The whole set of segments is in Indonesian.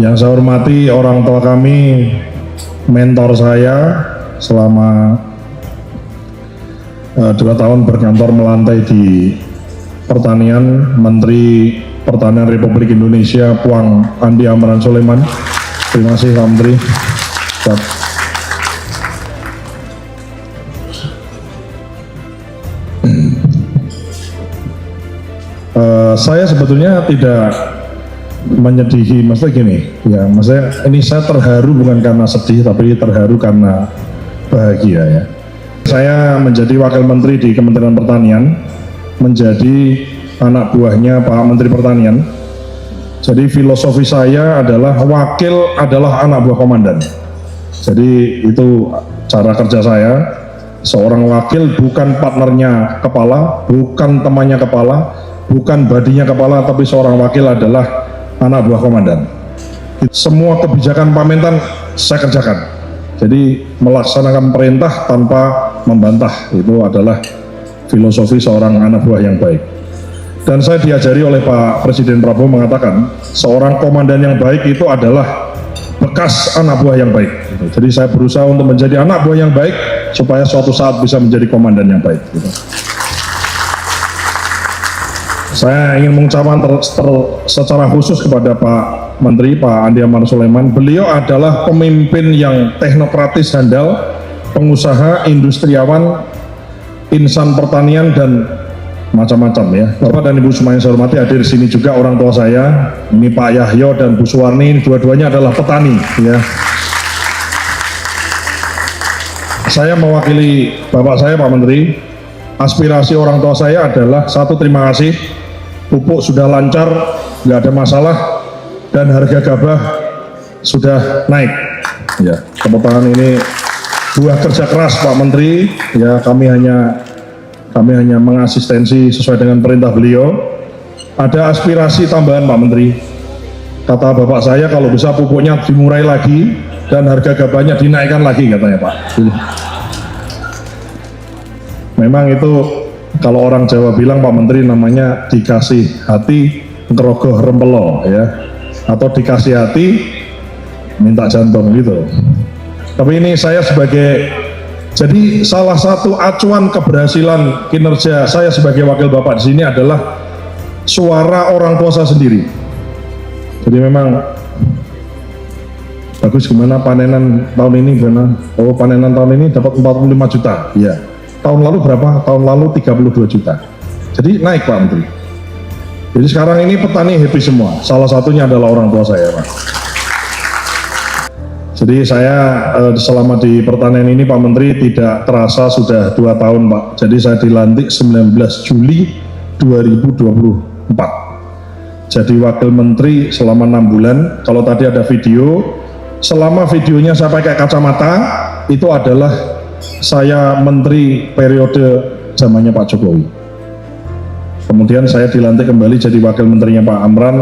Yang saya hormati orang tua kami, mentor saya selama 2 tahun berkantor melantai di pertanian, Menteri Pertanian Republik Indonesia Puang Andi Amran Sulaiman. Terima kasih Pak Menteri. Saya sebetulnya tidak menyedihi, maksudnya gini, ya, maksudnya ini saya terharu bukan karena sedih, tapi terharu karena bahagia ya. Saya menjadi wakil menteri di Kementerian Pertanian, menjadi anak buahnya Pak Menteri Pertanian. Jadi filosofi saya adalah wakil adalah anak buah komandan. Jadi itu cara kerja saya. Seorang wakil bukan partnernya kepala, bukan temannya kepala, bukan badinya kepala, tapi seorang wakil adalah anak buah komandan. Semua kebijakan Pak Mentan saya kerjakan. Jadi melaksanakan perintah tanpa membantah, itu adalah filosofi seorang anak buah yang baik. Dan saya diajari oleh Pak Presiden Prabowo mengatakan seorang komandan yang baik itu adalah bekas anak buah yang baik. Jadi saya berusaha untuk menjadi anak buah yang baik supaya suatu saat bisa menjadi komandan yang baik. Saya ingin mengucapkan secara khusus kepada Pak Menteri, Pak Andi Amran Sulaiman. Beliau adalah pemimpin yang teknokratis handal, pengusaha, industriawan, insan pertanian, dan macam-macam ya. Bapak dan Ibu semua yang saya hormati, hadir di sini juga orang tua saya. Ini Pak Yahyo dan Bu Suwarni, dua-duanya adalah petani ya. Saya mewakili Bapak saya, Pak Menteri. Aspirasi orang tua saya adalah satu, terima kasih. Pupuk sudah lancar, nggak ada masalah, dan harga gabah sudah naik. Ya, tepuk tangan ini buah kerja keras Pak Menteri. Ya, kami hanya mengasistensi sesuai dengan perintah beliau. Ada aspirasi tambahan Pak Menteri. Kata Bapak saya kalau bisa pupuknya dimurai lagi dan harga gabahnya dinaikkan lagi katanya Pak. Memang itu kalau orang Jawa bilang Pak Menteri namanya dikasih hati ngerogoh rempelo ya, atau dikasih hati minta jantung gitu. Tapi ini saya jadi salah satu acuan keberhasilan kinerja saya sebagai wakil Bapak di sini adalah suara orang tua saya sendiri. Jadi memang bagus. Gimana panenan tahun ini? Gimana? Oh, panenan tahun ini dapat 45 juta. Iya. Tahun lalu berapa? Tahun lalu 32 juta. Jadi naik Pak Menteri. Jadi sekarang ini petani happy semua. Salah satunya adalah orang tua saya Pak. Jadi saya selama di pertanian ini Pak Menteri tidak terasa sudah 2 tahun Pak. Jadi saya dilantik 19 Juli 2024. Jadi wakil menteri selama 6 bulan. Kalau tadi ada video, selama videonya saya pakai kacamata, itu adalah saya menteri periode zamannya Pak Jokowi. Kemudian saya dilantik kembali jadi wakil menterinya Pak Amran.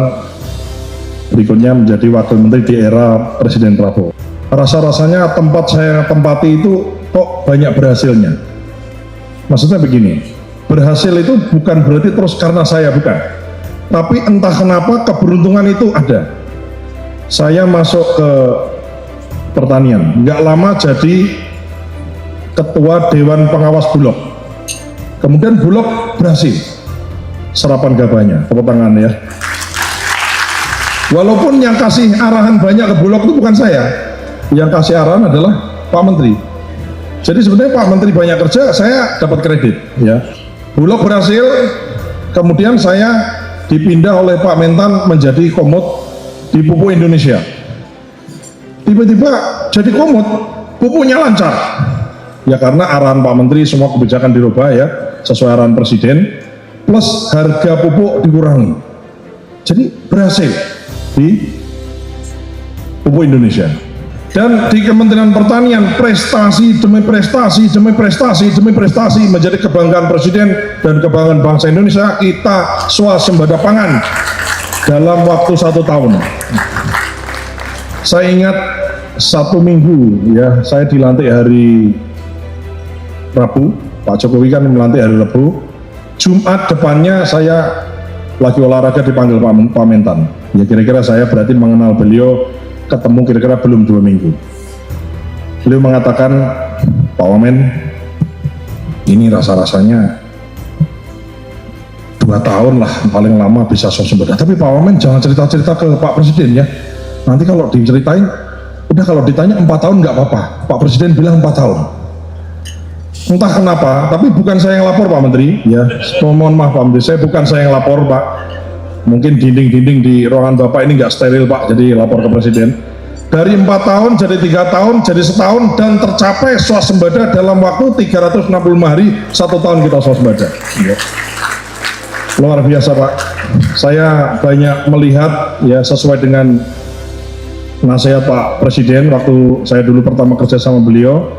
Berikutnya menjadi wakil menteri di era Presiden Prabowo. Rasa-rasanya tempat saya tempati itu kok banyak berhasilnya. Maksudnya begini, berhasil itu bukan berarti terus karena saya, bukan. Tapi entah kenapa keberuntungan itu ada. Saya masuk ke pertanian, nggak lama jadi ketua Dewan Pengawas Bulog. Kemudian Bulog berhasil serapan gabahnya, tepuk tangan ya. Walaupun yang kasih arahan banyak ke Bulog itu bukan saya, yang kasih arahan adalah Pak Menteri. Jadi sebenarnya Pak Menteri banyak kerja, saya dapat kredit ya. Bulog berhasil, kemudian saya dipindah oleh Pak Mentan menjadi komut di Pupuk Indonesia. Tiba-tiba jadi komut, pupuknya lancar. Ya karena arahan Pak Menteri semua kebijakan dirubah ya, sesuai arahan Presiden, plus harga pupuk dikurangi. Jadi berhasil di Pupuk Indonesia. Dan di Kementerian Pertanian prestasi demi prestasi demi prestasi demi prestasi menjadi kebanggaan Presiden dan kebanggaan bangsa Indonesia. Kita swasembada pangan dalam waktu 1 tahun. Saya ingat 1 minggu ya, saya dilantik hari Rabu, Pak Jokowi kan melantik hari Rabu. Jumat depannya saya lagi olahraga dipanggil Pak Mentan. Ya kira-kira saya berarti mengenal beliau, ketemu kira-kira belum 2 minggu. Beliau mengatakan, Pak Wamen, ini rasa-rasanya 2 tahun lah paling lama bisa swasembada. Tapi Pak Wamen jangan cerita-cerita ke Pak Presiden ya. Nanti kalau diceritain, udah kalau ditanya 4 tahun nggak apa-apa. Pak Presiden bilang 4 tahun. Entah kenapa, tapi bukan saya yang lapor Pak Menteri. Ya, mohon maaf Pak Menteri, saya bukan saya yang lapor Pak. Mungkin dinding-dinding di ruangan Bapak ini nggak steril Pak, jadi lapor ke Presiden. Dari 4 tahun jadi 3 tahun jadi setahun dan tercapai swasembada dalam waktu 365 hari, 1 tahun kita swasembada. Ya. Luar biasa Pak. Saya banyak melihat ya sesuai dengan nasihat Pak Presiden waktu saya dulu pertama kerja sama beliau.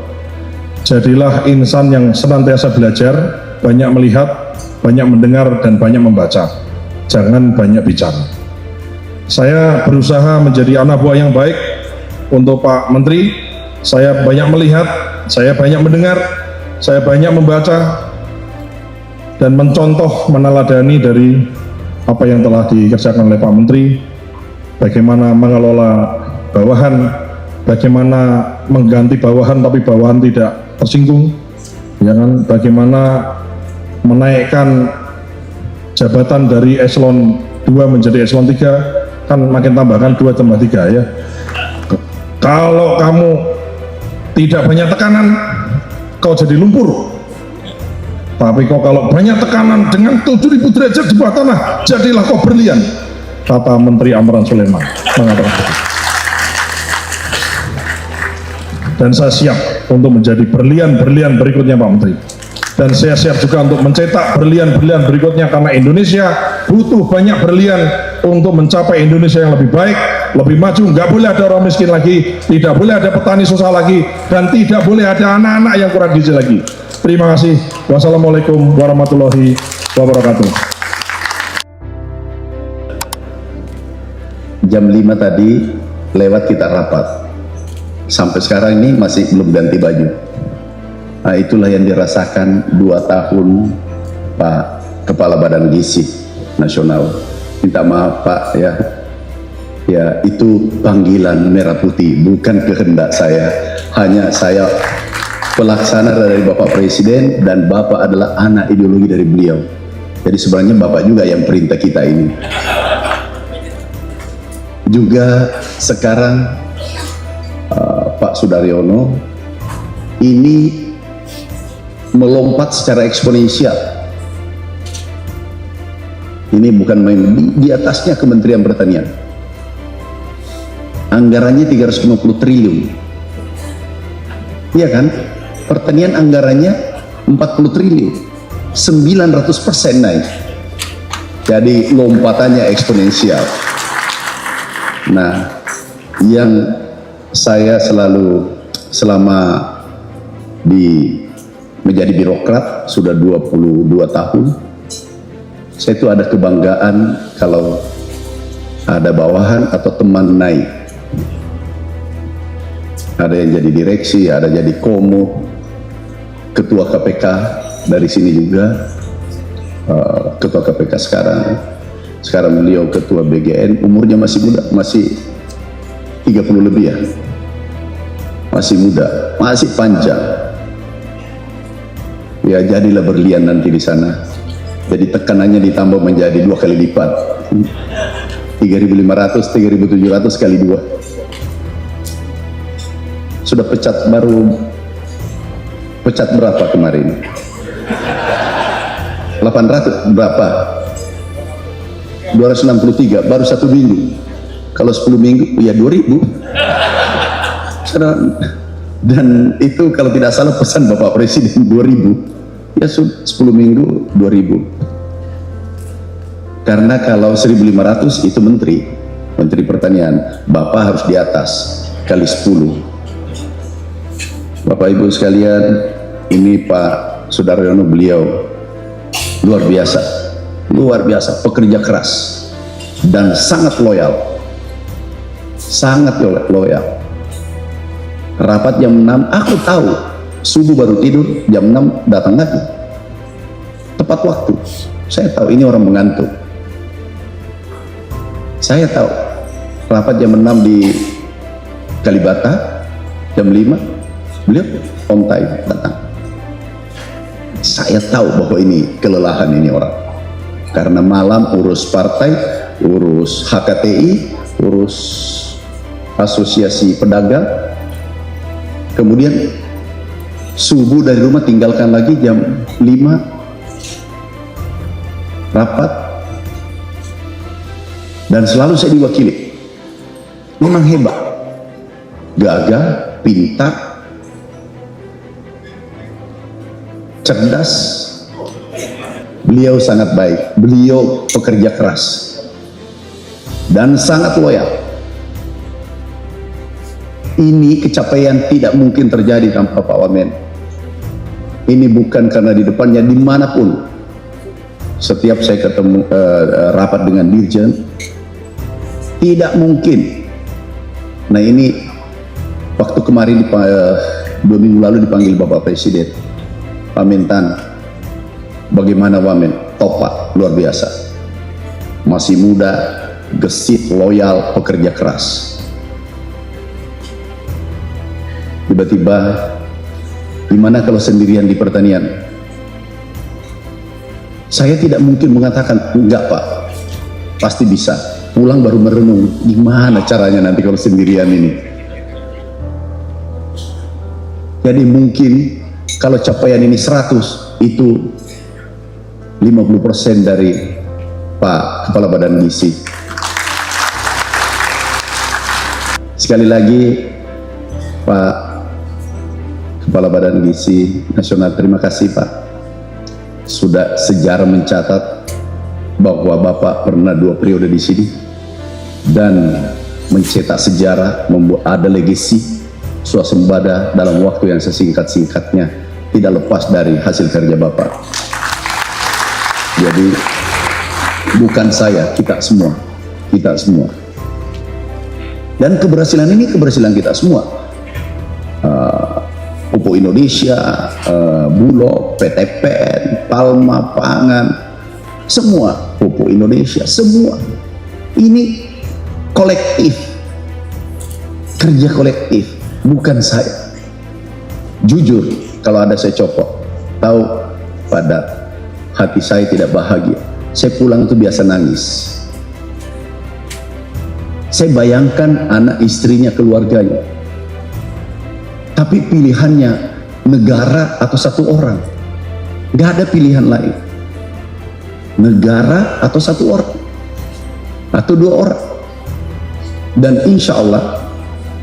Jadilah insan yang senantiasa belajar, banyak melihat, banyak mendengar, dan banyak membaca. Jangan banyak bicara. Saya berusaha menjadi anak buah yang baik untuk Pak Menteri. Saya banyak melihat, saya banyak mendengar, saya banyak membaca, dan mencontoh, meneladani dari apa yang telah dikerjakan oleh Pak Menteri. Bagaimana mengelola bawahan, bagaimana mengganti bawahan tapi bawahan tidak tersinggung, ya kan? Bagaimana menaikkan jabatan dari eselon 2 menjadi eselon 3, kan makin tambahkan 2 tambah 3 ya. Kalau kamu tidak banyak tekanan, kau jadi lumpur. Tapi kau kalau banyak tekanan dengan 7.000 derajat di bawah tanah, jadilah kau berlian. Kata Menteri Amran Sulaiman mengatakan. Dan saya siap untuk menjadi berlian-berlian berikutnya Pak Menteri. Dan saya siap juga untuk mencetak berlian-berlian berikutnya, karena Indonesia butuh banyak berlian untuk mencapai Indonesia yang lebih baik, lebih maju. Nggak boleh ada orang miskin lagi, tidak boleh ada petani susah lagi, dan tidak boleh ada anak-anak yang kurang gizi lagi. Terima kasih. Wassalamualaikum warahmatullahi wabarakatuh. Jam 5 tadi lewat kita rapat. Sampai sekarang ini masih belum ganti baju. Nah, itulah yang dirasakan 2 tahun Pak Kepala Badan Gizi Nasional. Minta maaf Pak ya. Ya, itu panggilan merah putih, bukan kehendak saya. Hanya saya pelaksana dari Bapak Presiden, dan Bapak adalah anak ideologi dari beliau. Jadi sebenarnya Bapak juga yang perintah kita ini. Juga sekarang Pak Sudaryono ini melompat secara eksponensial. Ini bukan main, di atasnya Kementerian Pertanian. Anggarannya 350 triliun. Iya kan? Pertanian anggarannya 40 triliun. 900% naik. Jadi lompatannya eksponensial. Nah, yang saya selalu selama menjadi birokrat sudah 22 tahun, saya itu ada kebanggaan kalau ada bawahan atau teman naik. Ada yang jadi direksi, ada jadi komo, ketua KPK dari sini juga, ketua KPK sekarang beliau ketua BGN, umurnya masih muda, masih 30 lebih ya, masih muda, masih panjang. Ya, jadilah berlian nanti di sana. Jadi tekanannya ditambah menjadi 2 kali lipat, 3.500, 3.700 kali 2. Sudah pecat berapa kemarin? 800 berapa? 263 baru 1 minggu. Kalau 10 minggu ya 2.000. Dan itu kalau tidak salah pesan Bapak Presiden 2.000. Ya 10 minggu 2.000. Karena kalau 1.500 itu Menteri Pertanian, Bapak harus di atas kali 10. Bapak Ibu sekalian, ini Pak Sudaryono, beliau luar biasa, pekerja keras dan sangat loyal. Rapat jam 6, aku tahu subuh baru tidur, jam 6 datang lagi tepat waktu. Saya tahu ini orang mengantuk. Saya tahu rapat jam 6 di Kalibata, jam 5 beliau on time datang. Saya tahu bahwa ini kelelahan ini orang, karena malam urus partai, urus HKTI, urus asosiasi pedagang, kemudian subuh dari rumah tinggalkan lagi jam 5 rapat, dan selalu saya diwakili. Memang hebat, gagah, pintar, cerdas. Beliau sangat baik, beliau pekerja keras dan sangat loyal. Ini capaian tidak mungkin terjadi tanpa Pak Wamen. Ini bukan karena di depannya, dimanapun setiap saya ketemu rapat dengan Dirjen, tidak mungkin. Nah ini waktu kemarin 2 minggu lalu dipanggil Bapak Presiden, Pak Mentan, bagaimana Wamen? Top Pak, luar biasa, masih muda, gesit, loyal, pekerja keras. Tiba-tiba, gimana kalau sendirian di pertanian? Saya tidak mungkin mengatakan enggak Pak, pasti bisa. Pulang baru merenung, gimana caranya nanti kalau sendirian ini. Jadi mungkin kalau capaian ini 100, itu 50% dari Pak Kepala Badan Gizi. Sekali lagi Pak Kepala Badan Gizi Nasional, terima kasih Pak. Sudah sejarah mencatat bahwa Bapak pernah 2 periode di sini dan mencetak sejarah, membuat ada legasi swasembada dalam waktu yang sesingkat-singkatnya, tidak lepas dari hasil kerja Bapak. Jadi bukan saya, kita semua. Dan keberhasilan ini keberhasilan kita semua. Pupuk Indonesia, Bulog, PTPN, Palma, Pangan, semua, Pupuk Indonesia, semua. Ini kolektif, kerja kolektif, bukan saya. Jujur, kalau ada saya copot, tahu pada hati saya tidak bahagia. Saya pulang itu biasa nangis. Saya bayangkan anak istrinya, keluarganya, tapi pilihannya negara atau 1 orang. Gak ada pilihan lain, negara atau 1 orang atau 2 orang. Dan insya Allah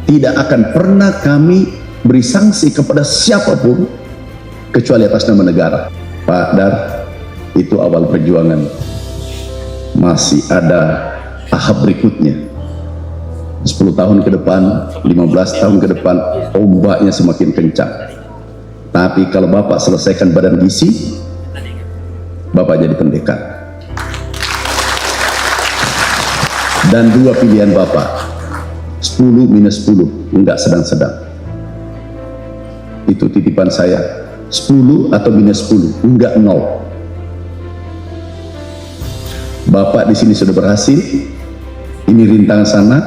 tidak akan pernah kami beri sanksi kepada siapapun kecuali atas nama negara. Pak Dar, itu awal perjuangan, masih ada tahap berikutnya. 10 tahun ke depan, 15 tahun ke depan, ombaknya semakin kencang. Tapi kalau Bapak selesaikan Badan Gizi, Bapak jadi pendekar. Dan 2 pilihan Bapak, 10 minus 10, enggak sedang-sedang. Itu titipan saya, 10 atau minus 10, enggak 0. Bapak di sini sudah berhasil, ini rintangan sana,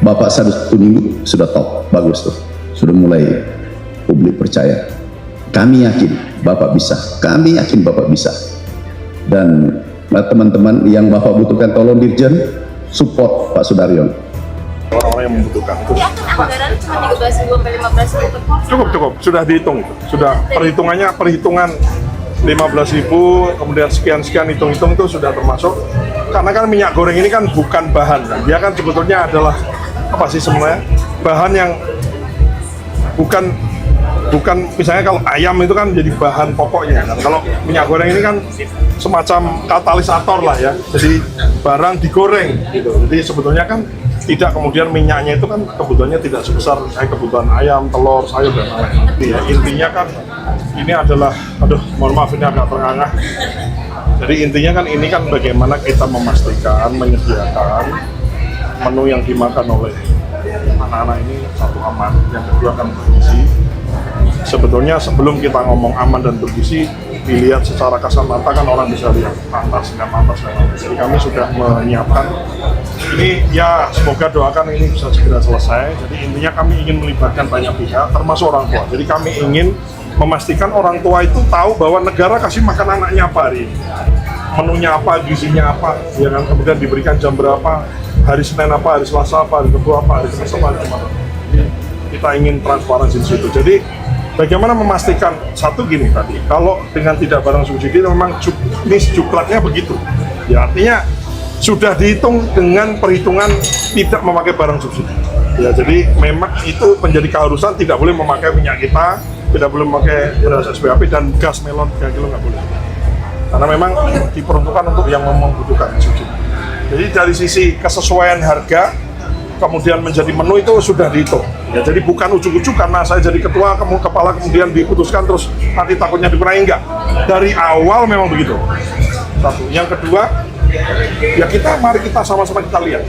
Bapak 1 minggu sudah top, bagus tuh, sudah mulai publik percaya. Kami yakin Bapak bisa, kami yakin Bapak bisa. Dan teman-teman yang Bapak butuhkan, tolong Dirjen support Pak Sudaryon. Orang-orang yang membutuhkan itu. Tapi anggaran cuma 13.000 sampai 15.000 per porsi. Cukup, sudah dihitung itu. Sudah perhitungan 15.000, kemudian sekian hitung-hitung itu sudah termasuk. Karena kan minyak goreng ini kan bukan bahan, kan? Dia kan sebetulnya adalah apa sih sebenarnya, bahan yang bukan misalnya kalau ayam itu kan jadi bahan pokoknya kan. Kalau minyak goreng ini kan semacam katalisator lah ya, jadi barang digoreng gitu. Jadi sebetulnya kan tidak, kemudian minyaknya itu kan kebutuhannya tidak sebesar kebutuhan ayam, telur, sayur dan lain-lain. Ya, intinya kan ini adalah, mohon maaf ini agak terengah. Jadi intinya kan ini kan bagaimana kita memastikan, menyediakan menu yang dimakan oleh anak-anak ini, 1 aman, yang kedua kan bergizi. Sebetulnya sebelum kita ngomong aman dan bergizi, dilihat secara kasat mata kan orang bisa lihat pantas, nggak pantas. Jadi kami sudah menyiapkan Ini ya semoga doakan ini bisa segera selesai. Jadi intinya kami ingin melibatkan banyak pihak, termasuk orang tua. Jadi kami ingin memastikan orang tua itu tahu bahwa negara kasih makan anaknya apa hari ini. Menunya apa, gizinya apa, ya kan, kemudian diberikan jam berapa, hari Senin apa, hari Selasa apa, hari Rabu apa, hari Kamis apa, hari Jumat. Kita ingin transparansi di situ. Jadi bagaimana memastikan satu gini tadi, kalau dengan tidak barang subsidi memang juklatnya begitu. Ya artinya sudah dihitung dengan perhitungan tidak memakai barang subsidi. Ya jadi memang itu menjadi keharusan, tidak boleh memakai minyak kita, tidak boleh memakai beras SPAP dan gas melon 3 kilo nggak boleh. Karena memang diperuntukkan untuk yang membutuhkan subsidi. Jadi dari sisi kesesuaian harga, kemudian menjadi menu itu sudah dihitung. Ya, jadi bukan ujuk-ujuk karena saya jadi ketua, kepala kemudian diputuskan terus nanti takutnya dikurangi, enggak. Dari awal memang begitu. Satu. Yang kedua, ya mari kita sama-sama kita lihat.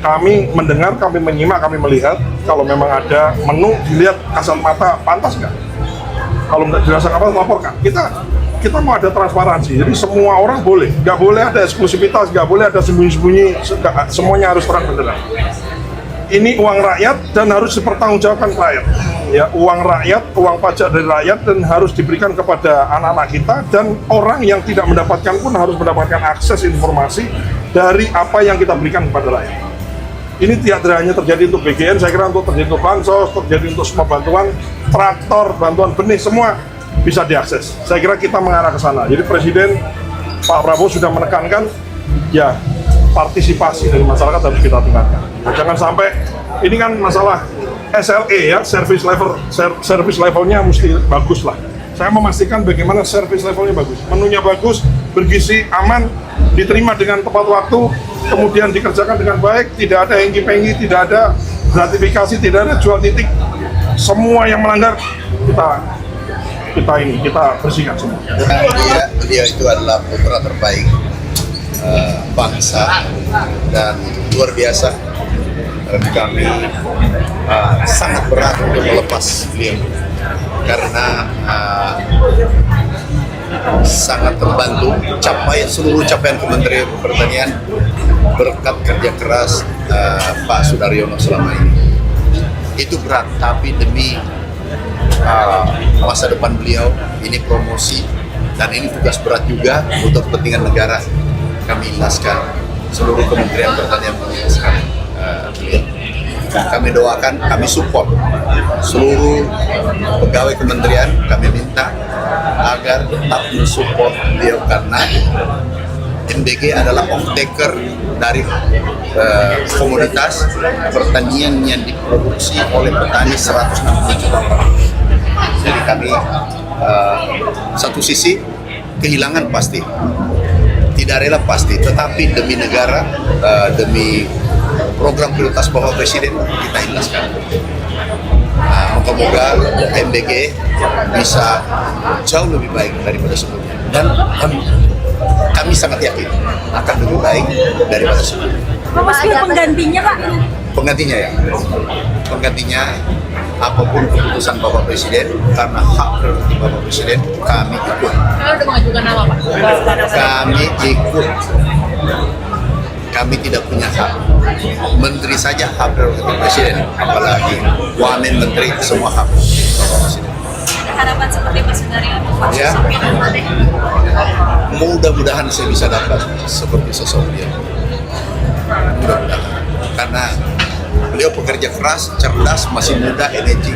Kami mendengar, kami menyimak, kami melihat. Kalau memang ada menu dilihat kasat mata pantas nggak? Kalau nggak dirasa apa laporkan. Kita mau ada transparansi, jadi semua orang boleh, nggak boleh ada eksklusivitas, nggak boleh ada sembunyi-sembunyi, semuanya harus terang benderang. Ini uang rakyat dan harus dipertanggungjawabkan rakyat. Ya, uang rakyat, uang pajak dari rakyat dan harus diberikan kepada anak-anak kita dan orang yang tidak mendapatkan pun harus mendapatkan akses informasi dari apa yang kita berikan kepada rakyat. Ini tidak hanya terjadi untuk BGN, saya kira untuk terjadi untuk bansos, terjadi untuk semua bantuan, traktor, bantuan benih, semua bisa diakses. Saya kira kita mengarah ke sana. Jadi Presiden Pak Prabowo sudah menekankan ya partisipasi dari masyarakat harus kita tingkatkan. Nah, jangan sampai ini kan masalah SLE ya, service levelnya mesti bagus lah. Saya memastikan bagaimana service levelnya bagus, menunya bagus, bergizi, aman, diterima dengan tepat waktu, kemudian dikerjakan dengan baik, tidak ada hengki-pengki, tidak ada gratifikasi, tidak ada jual titik. Semua yang melanggar kita bersihkan semua. Beliau itu adalah putra terbaik bangsa dan luar biasa. Dan kami sangat berat untuk melepas beliau karena sangat terbantu seluruh capaian Kementerian Pertanian berkat kerja keras Pak Sudaryono selama ini. Itu berat, tapi demi masa depan beliau, ini promosi dan ini tugas berat juga untuk kepentingan negara. Kami ikhlaskan, seluruh Kementerian Pertanian mengikhlaskan beliau. Kami doakan, kami support seluruh pegawai kementerian, kami minta agar tetap mensupport beliau karena MBG adalah off-taker dari komoditas pertanian yang diproduksi oleh petani 160 juta orang. Jadi kami satu sisi kehilangan pasti, tidak rela pasti, tetapi demi negara, demi program prioritas Bapak Presiden kita ikhlaskan. Moga-moga MBG bisa jauh lebih baik daripada sebelumnya dan kami sangat yakin akan lebih baik daripada sebelumnya. Mas, penggantinya Pak? Penggantinya apapun keputusan Bapak Presiden, karena hak prerogatif Bapak Presiden, kami ikut. Kalau udah mengajukan nama Pak? Kami ikut. Kami tidak punya hak. Menteri saja hak prerogatif Presiden, apalagi wamen menteri semua hak Bapak Presiden. Harapan seperti Pak Sudaryono, Pak Ya. sosok yang ada. Mudah-mudahan saya bisa dapat seperti sosok beliau. Mudah-mudahan. Karena beliau pekerja keras, cerdas, masih muda, energi,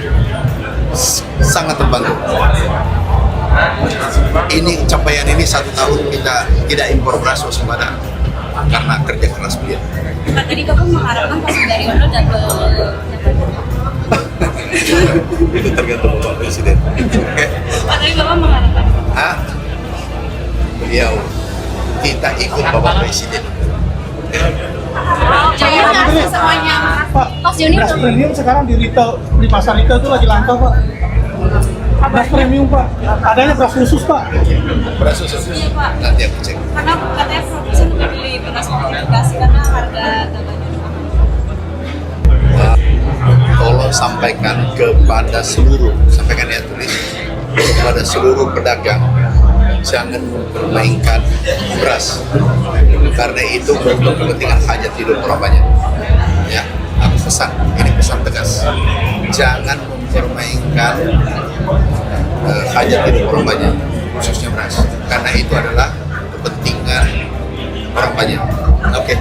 sangat terbantu. Ini capaian ini 1 tahun kita tidak impor beras waspada karena kerja keras beliau. Pak, tadi Bapak mengharapkan Pak Sudaryono dapat Itu tergantung Bapak Presiden. Oke. Pak, tadi Bapak mengharapkan Beliau, kita ikut Bapak Presiden. jadi kasih semuanya Mas Joni Beras premium sekarang di retail, di pasar retail itu lagi langka Pak. Beras premium Pak, adanya beras khusus Pak. Beras khusus. Iya, Pak. Nanti aku cek. karena katanya produsen udah beli beras modifikasi karena harga tambahnya. Tolong sampaikan kepada seluruh, sampaikan ya tulis kepada seluruh pedagang jangan mempermainkan beras, karena itu untuk kepentingan hajat hidup orang banyak. Ya, aku pesan, ini pesan tegas, jangan mempermainkan hajat hidup orang banyak, khususnya beras, karena itu adalah kepentingan orang banyak. Oke.